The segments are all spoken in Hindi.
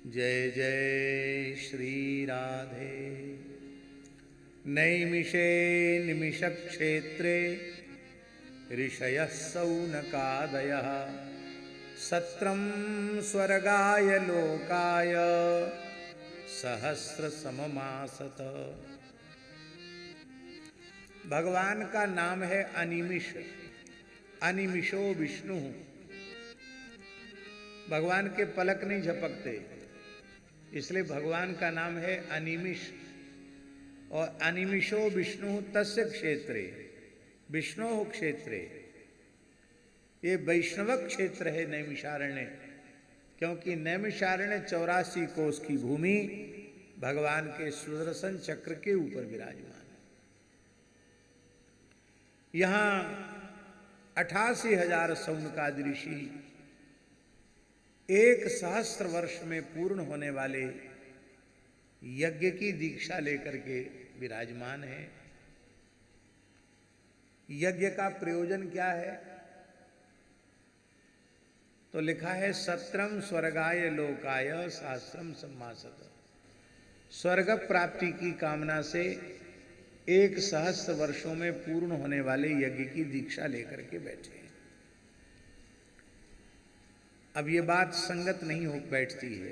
जय जय श्री राधे। नैमिषे निमिषक्षेत्रे ऋषयः सौनकादयः सत्रं स्वर्गाय लोकाय सहस्रसममासत। भगवान का नाम है अनिमिष। अनिमिषो विष्णु। भगवान के पलक नहीं झपकते, इसलिए भगवान का नाम है अनिमिष। और अनिमिषो विष्णु तस्य क्षेत्रे, विष्णु क्षेत्रे, ये वैष्णव क्षेत्र है नैमिषारण्य, क्योंकि नैमिषारण्य 84 कोस की भूमि भगवान के सुदर्शन चक्र के ऊपर विराजमान है। यहां 88,000 सौनकादि ऋषि 1,000 वर्ष में पूर्ण होने वाले यज्ञ की दीक्षा लेकर के विराजमान है। यज्ञ का प्रयोजन क्या है? तो लिखा है सत्रम स्वर्गाय लोकाय सहस्रम सम्मासत। स्वर्ग प्राप्ति की कामना से 1,000 वर्षों में पूर्ण होने वाले यज्ञ की दीक्षा लेकर के बैठे हैं। अब ये बात संगत नहीं हो बैठती है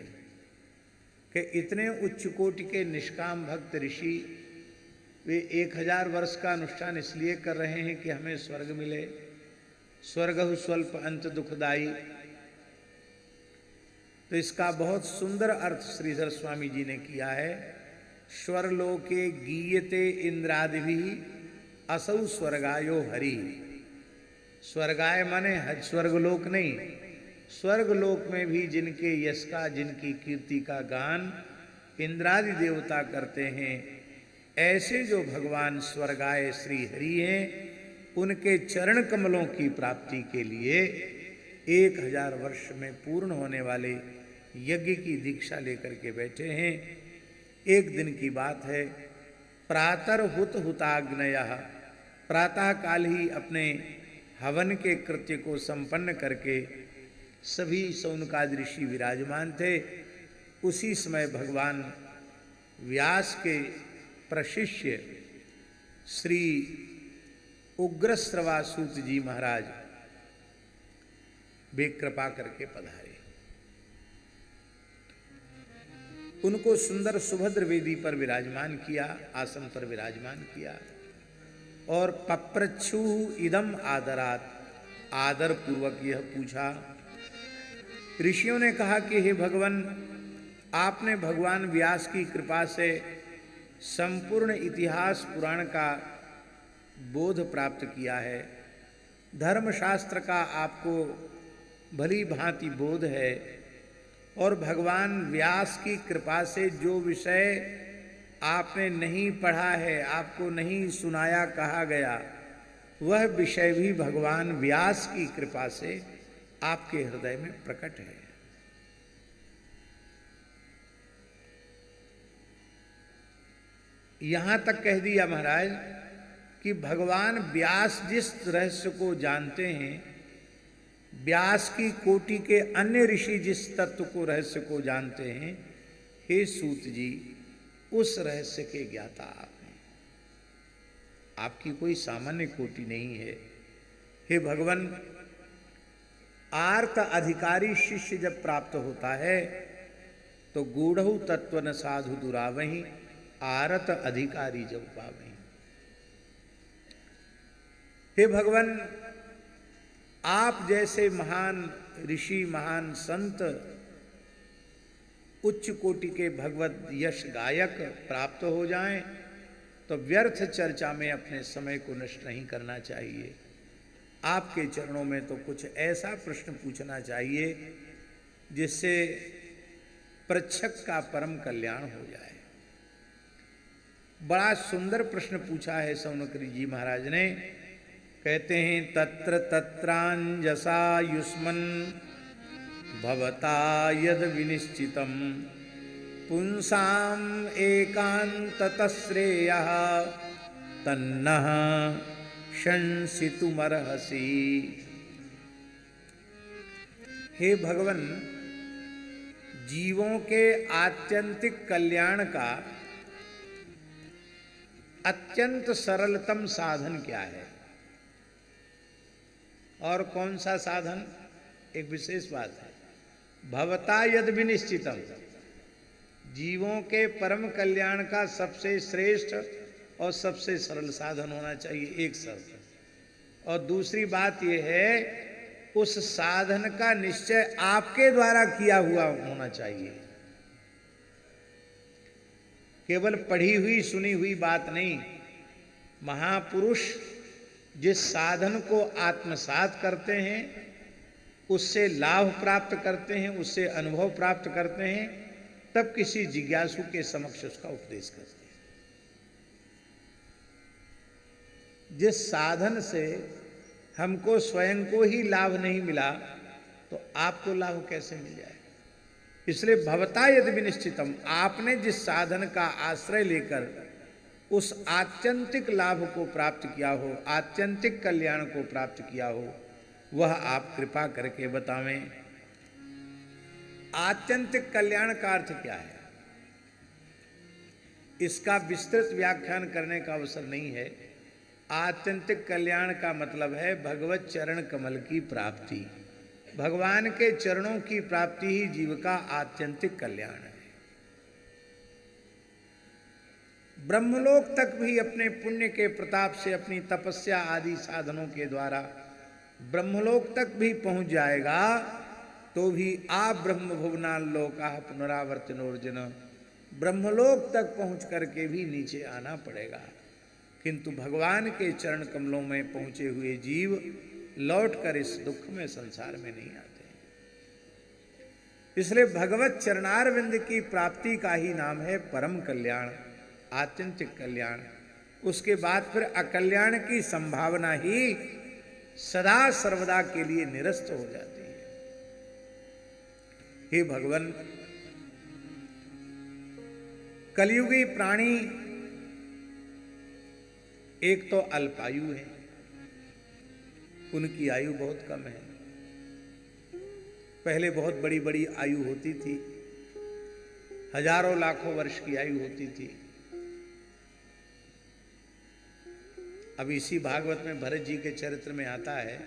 कि इतने उच्च कोटि के निष्काम भक्त ऋषि वे 1000 वर्ष का अनुष्ठान इसलिए कर रहे हैं कि हमें स्वर्ग मिले। स्वर्ग स्वल्प अंत दुखदाई। तो इसका बहुत सुंदर अर्थ श्रीधर स्वामी जी ने किया है। स्वर्लोके गीयते इंद्रादिभिः असौ स्वर्गायो हरि। स्वर्गाय माने स्वर्गलोक नहीं, स्वर्गलोक में भी जिनके यश का, जिनकी कीर्ति का गान इंद्रादि देवता करते हैं, ऐसे जो भगवान स्वर्गाय श्री हरि हैं, उनके चरण कमलों की प्राप्ति के लिए 1000 वर्ष में पूर्ण होने वाले यज्ञ की दीक्षा लेकर के बैठे हैं। एक दिन की बात है। प्रातः हुत हुताग्नयः, प्रातः काल ही अपने हवन के कृत्य को संपन्न करके सभी सौनकादि ऋषि विराजमान थे। उसी समय भगवान व्यास के प्रशिष्य श्री उग्रश्रवासूत जी महाराज वे कृपा करके पधारे। उनको सुंदर सुभद्र वेदी पर विराजमान किया, आसन पर विराजमान किया और पप्रच्छु इदम आदरात, आदर पूर्वक यह पूछा। ऋषियों ने कहा कि हे भगवान, आपने भगवान व्यास की कृपा से संपूर्ण इतिहास पुराण का बोध प्राप्त किया है। धर्मशास्त्र का आपको भली भांति बोध है और भगवान व्यास की कृपा से जो विषय आपने नहीं पढ़ा है, आपको नहीं सुनाया कहा गया, वह विषय भी भगवान व्यास की कृपा से आपके हृदय में प्रकट है। यहां तक कह दिया महाराज कि भगवान व्यास जिस रहस्य को जानते हैं, व्यास की कोटि के अन्य ऋषि जिस तत्व को, रहस्य को जानते हैं, हे सूत जी, उस रहस्य के ज्ञाता आप हैं। आपकी कोई सामान्य कोटि नहीं है। हे भगवान, आर्त अधिकारी शिष्य जब प्राप्त होता है तो गूढ़ तत्व न साधु दुरावही, आरत अधिकारी जब पावही। हे भगवान, आप जैसे महान ऋषि, महान संत, उच्च कोटि के भगवत यश गायक प्राप्त हो जाएं तो व्यर्थ चर्चा में अपने समय को नष्ट नहीं करना चाहिए। आपके चरणों में तो कुछ ऐसा प्रश्न पूछना चाहिए जिससे पृच्छक का परम कल्याण हो जाए। बड़ा सुंदर प्रश्न पूछा है सौनकरी जी महाराज ने। कहते हैं तत्र तत्रांजसा युष्मन् भवता यद विनिश्चितम पुंसाम एकांततः श्रेयः तन्नः शंसितुमर्हसि। हे भगवन, जीवों के आत्यंतिक कल्याण का अत्यंत सरलतम साधन क्या है और कौन सा साधन? एक विशेष बात है, भवता यद विनिश्चितम, जीवों के परम कल्याण का सबसे श्रेष्ठ और सबसे सरल साधन होना चाहिए, एक शर्त। और दूसरी बात यह है, उस साधन का निश्चय आपके द्वारा किया हुआ होना चाहिए। केवल पढ़ी हुई सुनी हुई बात नहीं। महापुरुष जिस साधन को आत्मसात करते हैं, उससे लाभ प्राप्त करते हैं, उससे अनुभव प्राप्त करते हैं, तब किसी जिज्ञासु के समक्ष उसका उपदेश करते हैं। जिस साधन से हमको स्वयं को ही लाभ नहीं मिला, तो आपको लाभ कैसे मिल जाए? इसलिए भवता यदि विनिश्चितम, आपने जिस साधन का आश्रय लेकर उस आत्यंतिक लाभ को प्राप्त किया हो, आत्यंतिक कल्याण को प्राप्त किया हो, वह आप कृपा करके बतावें। आत्यंतिक कल्याण का अर्थ क्या है? इसका विस्तृत व्याख्यान करने का अवसर नहीं है। आत्यंतिक कल्याण का मतलब है भगवत चरण कमल की प्राप्ति। भगवान के चरणों की प्राप्ति ही जीव का आत्यंतिक कल्याण है। ब्रह्मलोक तक भी अपने पुण्य के प्रताप से, अपनी तपस्या आदि साधनों के द्वारा ब्रह्मलोक तक भी पहुंच जाएगा, तो भी आप ब्रह्म भुवनालोका पुनरावर्तिनोर्जुन, ब्रह्मलोक तक पहुंच करके भी नीचे आना पड़ेगा। किंतु भगवान के चरण कमलों में पहुंचे हुए जीव लौटकर इस दुख में, संसार में नहीं आते। इसलिए भगवत चरणारविंद की प्राप्ति का ही नाम है परम कल्याण, आत्यंतिक कल्याण। उसके बाद फिर अकल्याण की संभावना ही सदा सर्वदा के लिए निरस्त हो जाती है। हे भगवान, कलयुगी प्राणी एक तो अल्पायु है, उनकी आयु बहुत कम है। पहले बहुत बड़ी बड़ी आयु होती थी, हजारों लाखों वर्ष की आयु होती थी। अब इसी भागवत में भरत जी के चरित्र में आता है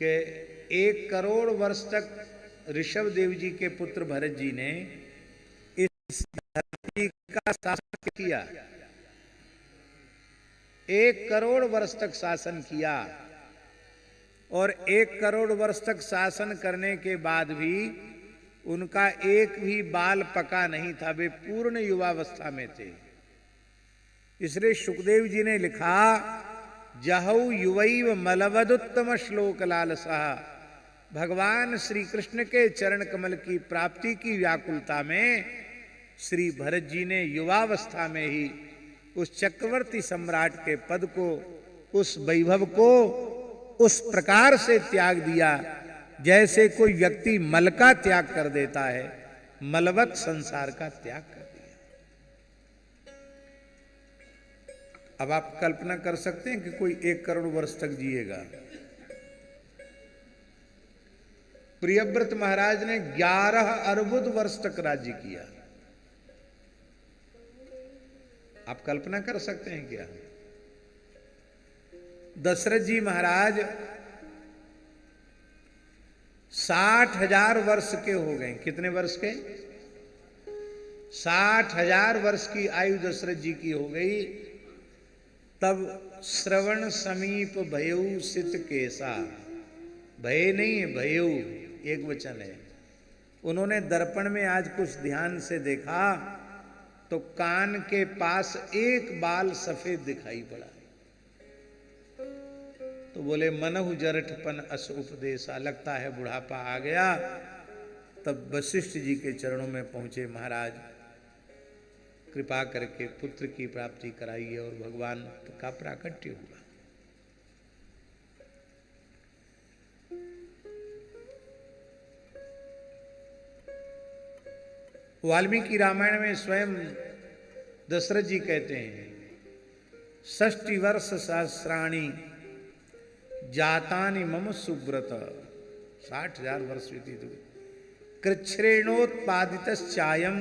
कि 1 करोड़ वर्ष तक ऋषभ देव जी के पुत्र भरत जी ने इस धरती का शासन किया। 1 करोड़ वर्ष तक शासन किया, और 1 करोड़ वर्ष तक शासन करने के बाद भी उनका एक भी बाल पका नहीं था, वे पूर्ण युवावस्था में थे। इसलिए सुखदेव जी ने लिखा, जहौ युवैव मलवदुत्तम श्लोक लालसा, भगवान श्री कृष्ण के चरण कमल की प्राप्ति की व्याकुलता में श्री भरत जी ने युवावस्था में ही उस चक्रवर्ती सम्राट के पद को, उस वैभव को उस प्रकार से त्याग दिया जैसे कोई व्यक्ति मल का त्याग कर देता है, मलवत संसार का त्याग कर दिया। अब आप कल्पना कर सकते हैं कि कोई 1 करोड़ वर्ष तक जिएगा। प्रियव्रत महाराज ने 11 अर्बुद वर्ष तक राज्य किया। आप कल्पना कर सकते हैं क्या? दशरथ जी महाराज 60,000 वर्ष के हो गए। कितने वर्ष के? 60,000 वर्ष की आयु दशरथ जी की हो गई। तब श्रवण समीप भयऊ सित केसा, भय नहीं है, भयऊ एक वचन है। उन्होंने दर्पण में आज कुछ ध्यान से देखा तो कान के पास एक बाल सफेद दिखाई पड़ा। तो बोले मनहु जरठपन अस उपदेशा, लगता है बुढ़ापा आ गया। तब वशिष्ठ जी के चरणों में पहुंचे, महाराज कृपा करके पुत्र की प्राप्ति कराइए, और भगवान का प्राकट्य हुआ। वाल्मीकि रामायण में स्वयं दशरथ जी कहते हैं, 60 वर्ष सहस्राणी जातानि मम सुब्रत, 60,000 वर्ष व्यतीत हुए, कृच्छ्रेणोत्पादितश्चायम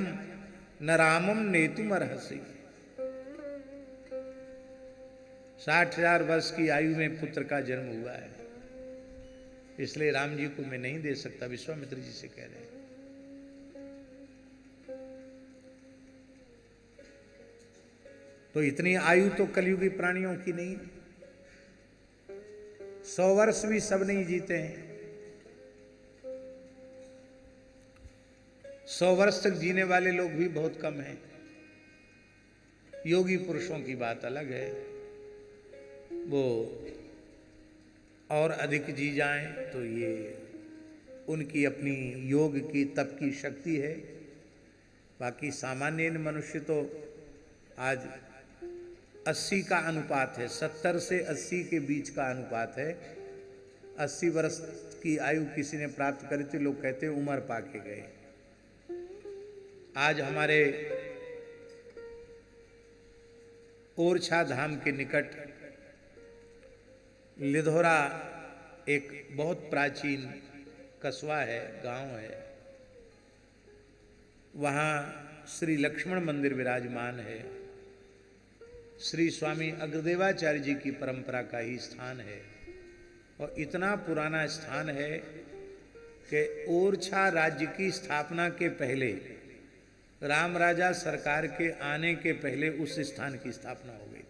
न रामम नेतुमर्हसि। 60,000 वर्ष की आयु में पुत्र का जन्म हुआ है, इसलिए राम जी को मैं नहीं दे सकता, विश्वामित्र जी से कह रहे हैं। तो इतनी आयु तो कलयुगी प्राणियों की नहीं। 100 वर्ष भी सब नहीं जीते हैं। 100 वर्ष तक जीने वाले लोग भी बहुत कम हैं। योगी पुरुषों की बात अलग है, वो और अधिक जी जाएं तो ये उनकी अपनी योग की तप की शक्ति है। बाकी सामान्य मनुष्य तो आज 80 का अनुपात है, 70 से 80 के बीच का अनुपात है। 80 वर्ष की आयु किसी ने प्राप्त करी थी, लोग कहते उम्र पाके गए। आज हमारे ओरछा धाम के निकट लिधोरा एक बहुत प्राचीन कस्बा है, गांव है। वहाँ श्री लक्ष्मण मंदिर विराजमान है। श्री स्वामी अग्रदेवाचार्य जी की परंपरा का ही स्थान है और इतना पुराना स्थान है कि ओरछा राज्य की स्थापना के पहले, राम राजा सरकार के आने के पहले उस स्थान की स्थापना हो गई थी।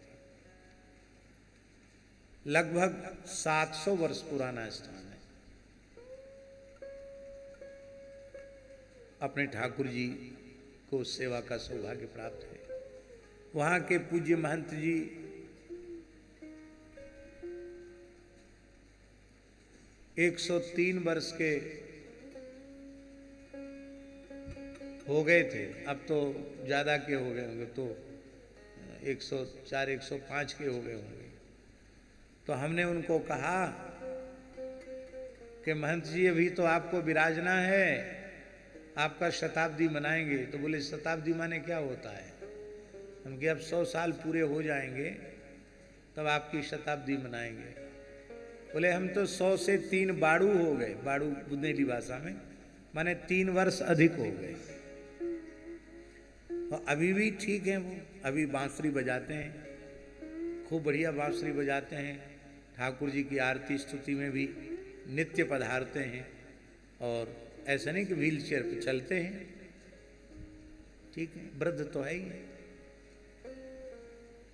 लगभग 700 वर्ष पुराना स्थान है। अपने ठाकुर जी को सेवा का सौभाग्य प्राप्त है। वहां के पूज्य महंत जी एक 103 वर्ष के हो गए थे, अब तो ज्यादा के हो गए होंगे, तो 104 105 के हो गए होंगे। तो हमने उनको कहा कि महंत जी अभी तो आपको विराजना है, आपका शताब्दी मनाएंगे। तो बोले शताब्दी माने क्या होता है? हम कि अब 100 साल पूरे हो जाएंगे तब आपकी शताब्दी मनाएंगे। बोले हम तो 100 से 3 बाड़ू हो गए, बाड़ू बुंदेली भाषा में माने 3 वर्ष अधिक हो गए। और अभी भी ठीक है, वो अभी बांसुरी बजाते हैं, खूब बढ़िया बांसुरी बजाते हैं। ठाकुर जी की आरती स्तुति में भी नित्य पधारते हैं और ऐसा नहीं कि व्हील चेयर पर चलते हैं। ठीक है, वृद्ध तो है ही,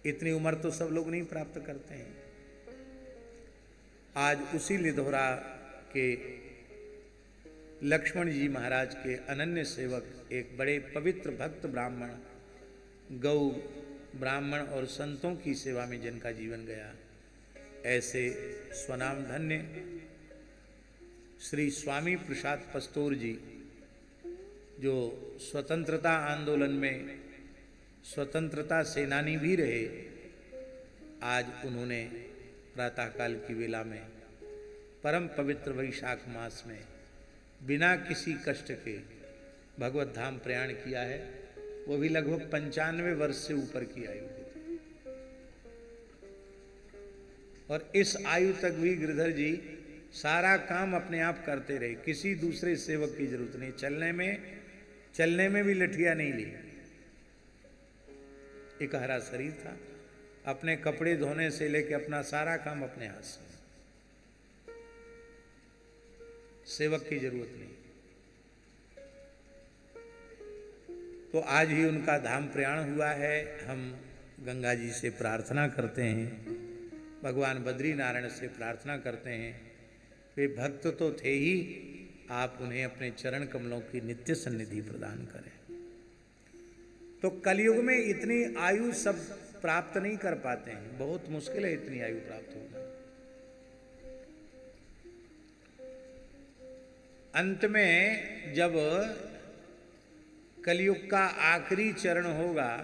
इतनी उम्र तो सब लोग नहीं प्राप्त करते हैं। आज उसी लिधोरा के लक्ष्मण जी महाराज के अनन्य सेवक, एक बड़े पवित्र भक्त ब्राह्मण, गौ ब्राह्मण और संतों की सेवा में जिनका जीवन गया, ऐसे स्वनाम धन्य श्री स्वामी प्रसाद पस्तोर जी, जो स्वतंत्रता आंदोलन में स्वतंत्रता सेनानी भी रहे, आज उन्होंने प्रातःकाल की वेला में परम पवित्र वैशाख मास में बिना किसी कष्ट के भगवत धाम प्रयाण किया है। वो भी लगभग 95 वर्ष से ऊपर की आयु थी। और इस आयु तक भी गिरधर जी सारा काम अपने आप करते रहे, किसी दूसरे सेवक की जरूरत नहीं। चलने में भी लठिया नहीं ली। एक हरा शरीर था, अपने कपड़े धोने से लेकर अपना सारा काम अपने हाथ से, सेवक की जरूरत नहीं। तो आज ही उनका धाम प्रयाण हुआ है। हम गंगा जी से प्रार्थना करते हैं, भगवान बद्री नारायण से प्रार्थना करते हैं, वे भक्त तो थे ही, आप उन्हें अपने चरण कमलों की नित्य सन्निधि प्रदान करें। तो कलयुग में इतनी आयु सब प्राप्त नहीं कर पाते हैं, बहुत मुश्किल है इतनी आयु प्राप्त होना। अंत में जब कलयुग का आखिरी चरण होगा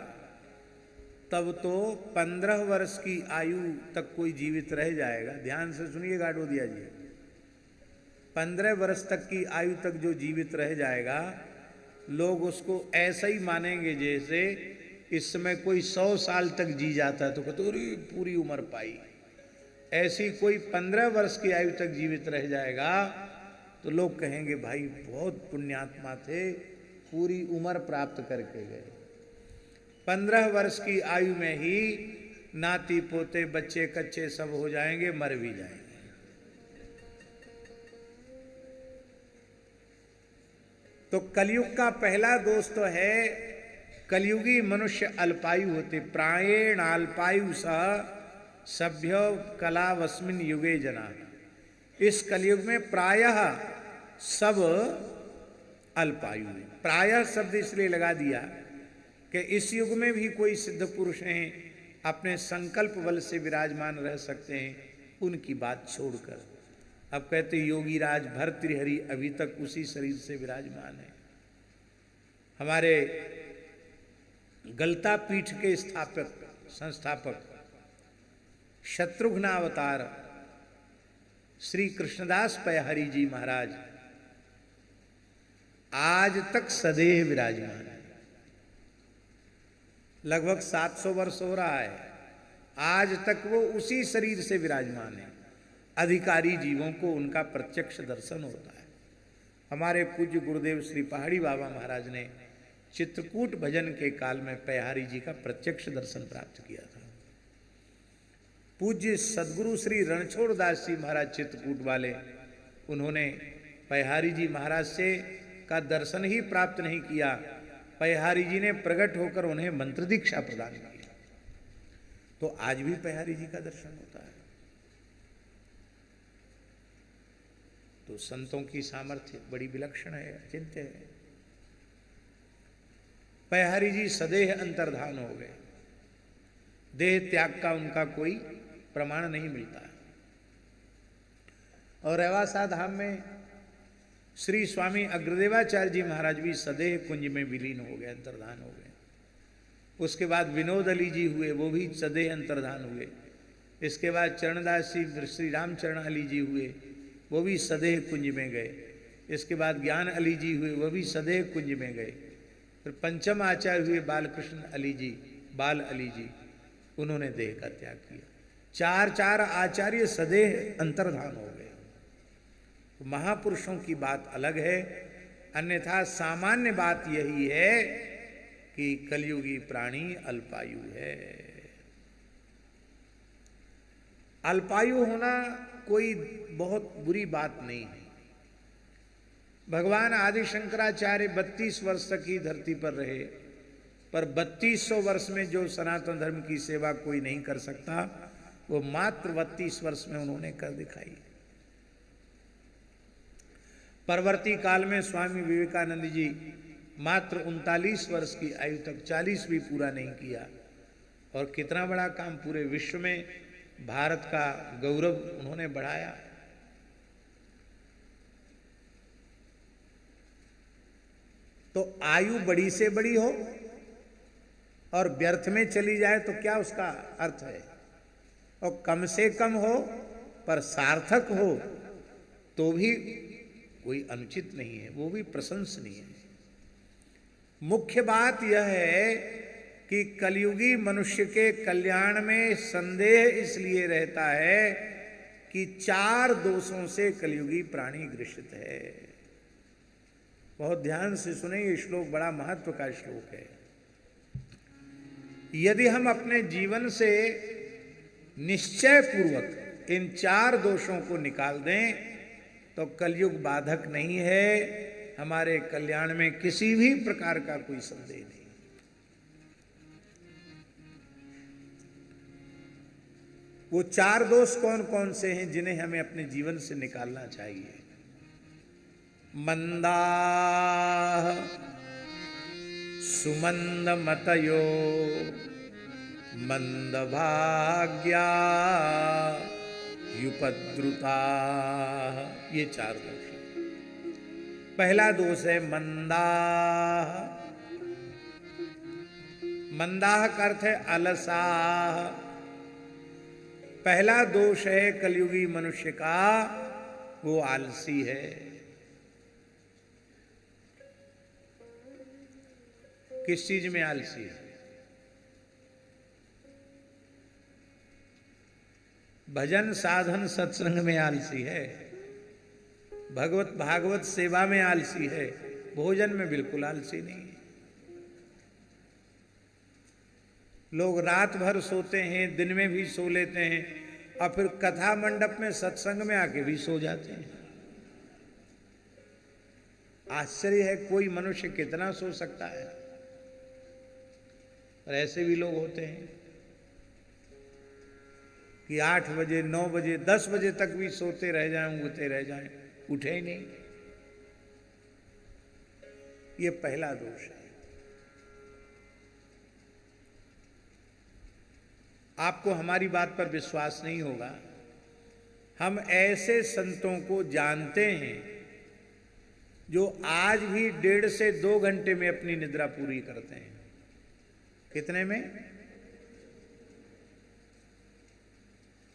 तब तो 15 वर्ष की आयु तक कोई जीवित रह जाएगा। ध्यान से सुनिएगा डोदिया जी, 15 वर्ष तक की आयु तक जो जीवित रह जाएगा, लोग उसको ऐसा ही मानेंगे जैसे इस समय कोई 100 साल तक जी जाता है तो कहते अरे पूरी उम्र पाई। ऐसी कोई 15 वर्ष की आयु तक जीवित रह जाएगा तो लोग कहेंगे भाई बहुत पुण्यात्मा थे, पूरी उम्र प्राप्त करके गए। 15 वर्ष की आयु में ही नाती पोते बच्चे कच्चे सब हो जाएंगे, मर भी जाएंगे। तो कलयुग का पहला दोष तो है, कलयुगी मनुष्य अल्पायु होते। प्रायेण अल्पायु सह सभ्य कलावस्मिन युगे जना। इस कलयुग में प्रायः सब अल्पायु है। प्रायः शब्द इसलिए लगा दिया कि इस युग में भी कोई सिद्ध पुरुष हैं, अपने संकल्प बल से विराजमान रह सकते हैं, उनकी बात छोड़कर। अब कहते योगी राज भर्तृहरि अभी तक उसी शरीर से विराजमान है। हमारे गलता पीठ के संस्थापक शत्रुघ्न अवतार श्री कृष्णदास पयहरि जी महाराज आज तक सदैव विराजमान है। लगभग 700 वर्ष हो रहा है, आज तक वो उसी शरीर से विराजमान है। अधिकारी जीवों को उनका प्रत्यक्ष दर्शन होता है। हमारे पूज्य गुरुदेव श्री पहाड़ी बाबा महाराज ने चित्रकूट भजन के काल में पयहारी जी का प्रत्यक्ष दर्शन प्राप्त किया था। पूज्य सदगुरु श्री रणछोड़ दास जी महाराज चित्रकूट वाले, उन्होंने पयहारी जी महाराज से का दर्शन ही प्राप्त नहीं किया, पयहारी जी ने प्रकट होकर उन्हें मंत्र दीक्षा प्रदान की। तो आज भी पयहारी जी का दर्शन होता है। तो संतों की सामर्थ्य बड़ी विलक्षण है, अचिंत्य है। पयहारी जी सदैह अंतर्धान हो गए, देह त्याग का उनका कोई प्रमाण नहीं मिलता। और रेवासा धाम में श्री स्वामी अग्रदेवाचार्य जी महाराज भी सदैह कुंज में विलीन हो गए, अंतर्धान हो गए। उसके बाद विनोद अली जी हुए, वो भी सदैह अंतर्धान हुए। इसके बाद चरणदास जी श्री रामचरण अली जी हुए, वो भी सदैह कुंज में गए। इसके बाद ज्ञान अली जी हुए, वो भी सदैह कुंज में गए। फिर पंचम आचार्य हुए बालकृष्ण अली जी, बाल अली जी, उन्होंने देह का त्याग किया। चार आचार्य सदैह अंतर्धान हो गए। तो महापुरुषों की बात अलग है, अन्यथा सामान्य बात यही है कि कलयुगी प्राणी अल्पायु है। अल्पायु होना कोई बहुत बुरी बात नहीं है। भगवान आदि शंकराचार्य 32 वर्ष तक ही धरती पर रहे, पर 3200 वर्ष में जो सनातन धर्म की सेवा कोई नहीं कर सकता, वो मात्र 32 वर्ष में उन्होंने कर दिखाई। परवर्ती काल में स्वामी विवेकानंद जी मात्र 39 वर्ष की आयु तक 40 भी पूरा नहीं किया, और कितना बड़ा काम, पूरे विश्व में भारत का गौरव उन्होंने बढ़ाया। तो आयु बड़ी से बड़ी हो और व्यर्थ में चली जाए तो क्या उसका अर्थ है, और कम से कम हो पर सार्थक हो तो भी कोई अनुचित नहीं है, वो भी प्रशंसनीय है। मुख्य बात यह है कि कलयुगी मनुष्य के कल्याण में संदेह इसलिए रहता है कि 4 दोषों से कलयुगी प्राणी ग्रसित है। बहुत ध्यान से सुने, ये श्लोक बड़ा महत्व का श्लोक है। यदि हम अपने जीवन से निश्चय पूर्वक इन 4 दोषों को निकाल दें तो कलयुग बाधक नहीं है, हमारे कल्याण में किसी भी प्रकार का कोई संदेह नहीं। वो 4 दोष कौन कौन से हैं जिन्हें हमें अपने जीवन से निकालना चाहिए? मंदाः सुमंदमतयो मंदभाग्या युपद्रुताः, ये 4 दोष। पहला दोष है मंदाः। मंदाः का अर्थ है अलसाः। पहला दोष है कलयुगी मनुष्य का, वो आलसी है। किस चीज में आलसी है? भजन साधन सत्संग में आलसी है। भगवत भागवत सेवा में आलसी है, भोजन में बिल्कुल आलसी नहीं है। लोग रात भर सोते हैं, दिन में भी सो लेते हैं, और फिर कथा मंडप में सत्संग में आके भी सो जाते हैं। आश्चर्य है, कोई मनुष्य कितना सो सकता है। और ऐसे भी लोग होते हैं कि 8 बजे 9 बजे 10 बजे तक भी सोते रह जाएं, ऊँघते रह जाएं, उठे ही नहीं। ये पहला दोष है। आपको हमारी बात पर विश्वास नहीं होगा, हम ऐसे संतों को जानते हैं जो आज भी 1.5 से 2 घंटे में अपनी निद्रा पूरी करते हैं। कितने में?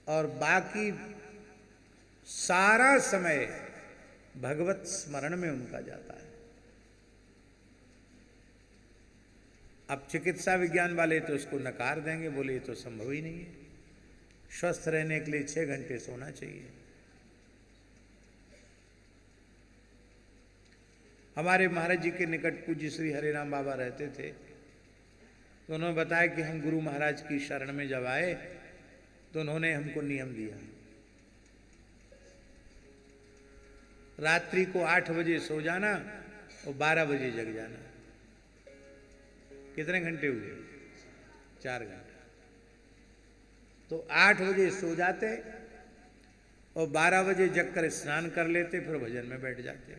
और बाकी सारा समय भगवत स्मरण में उनका जाता है। अब चिकित्सा विज्ञान वाले तो उसको नकार देंगे, बोले ये तो संभव ही नहीं है, स्वस्थ रहने के लिए 6 घंटे सोना चाहिए। हमारे महाराज जी के निकट पूज्य श्री हरिराम बाबा रहते थे, तो उन्होंने बताया कि हम गुरु महाराज की शरण में जब आए तो उन्होंने हमको नियम दिया, रात्रि को 8 बजे सो जाना और 12 बजे जग जाना। कितने घंटे हुए? 4 घंटे। तो 8 बजे सो जाते और 12 बजे जगकर स्नान कर लेते, फिर भजन में बैठ जाते।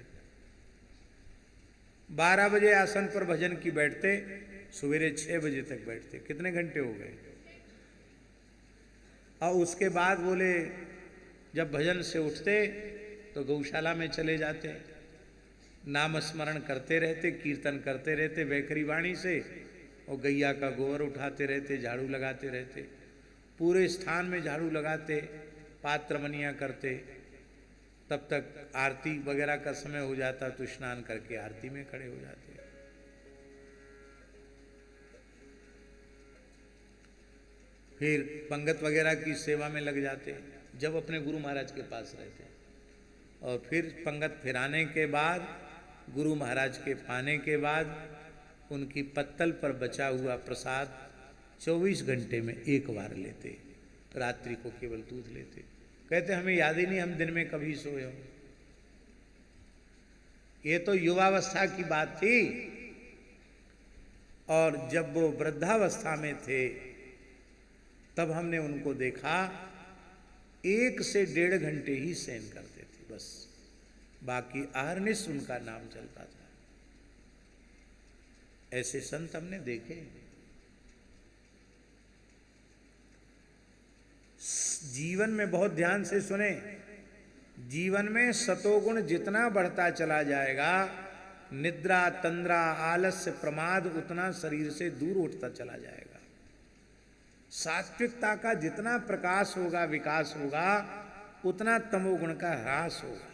12 बजे आसन पर भजन की बैठते, सवेरे 6 बजे तक बैठते। कितने घंटे हो गए? और उसके बाद बोले जब भजन से उठते तो गौशाला में चले जाते, नाम स्मरण करते रहते, कीर्तन करते रहते वैखरी वाणी से, और गैया का गोबर उठाते रहते, झाड़ू लगाते रहते, पूरे स्थान में झाड़ू लगाते, पात्र मनिया करते। तब तक आरती वगैरह का समय हो जाता तो स्नान करके आरती में खड़े हो जाते। फिर पंगत वगैरह की सेवा में लग जाते जब अपने गुरु महाराज के पास रहते। और फिर पंगत फिराने के बाद, गुरु महाराज के पाने के बाद, उनकी पत्तल पर बचा हुआ प्रसाद 24 घंटे में एक बार लेते, रात्रि को केवल दूध लेते। कहते हमें याद ही नहीं हम दिन में कभी सोए हो। ये तो युवावस्था की बात थी, और जब वो वृद्धावस्था में थे तब हमने उनको देखा 1 से 1.5 घंटे ही शयन करते थे, बस बाकी अहर्निश उनका नाम चलता था। ऐसे संत हमने देखे। जीवन में बहुत ध्यान से सुने, जीवन में सतोगुण जितना बढ़ता चला जाएगा, निद्रा तंद्रा आलस्य प्रमाद उतना शरीर से दूर उठता चला जाएगा। सात्विकता का जितना प्रकाश होगा, विकास होगा, उतना तमोगुण का ह्रास होगा।